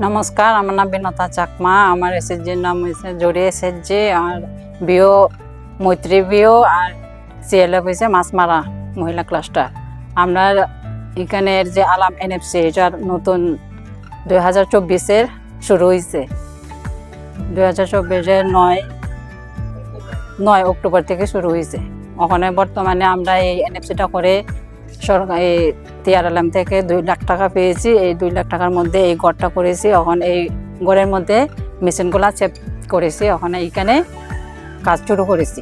নমস্কার, আমার নাম বিনতা চাকমা। আমার এসএসজির নাম হয়েছে জড়ি এসএসজি, আর বিও মৈত্রী বিও, আর সিএলএফ হয়েছে মাছমারা মহিলা ক্লাস্টার। আমরা এখানের যে আলাম এনএফসি, এটার নতুন 2024-এর শুরু হয়েছে। 2024-এর 9 অক্টোবর থেকে শুরু হয়েছে। ওখানে বর্তমানে আমরা এই এনএফসিটা করে সরকারি টিআরএলএম থেকে 2 লাখ টাকা পেয়েছি। এই 2 লাখ টাকার মধ্যে এই ঘরটা করেছি। এখন এই ঘরের মধ্যে মেশিনগুলা সেট করেছি, ওখানে এইখানে কাজ শুরু করেছি।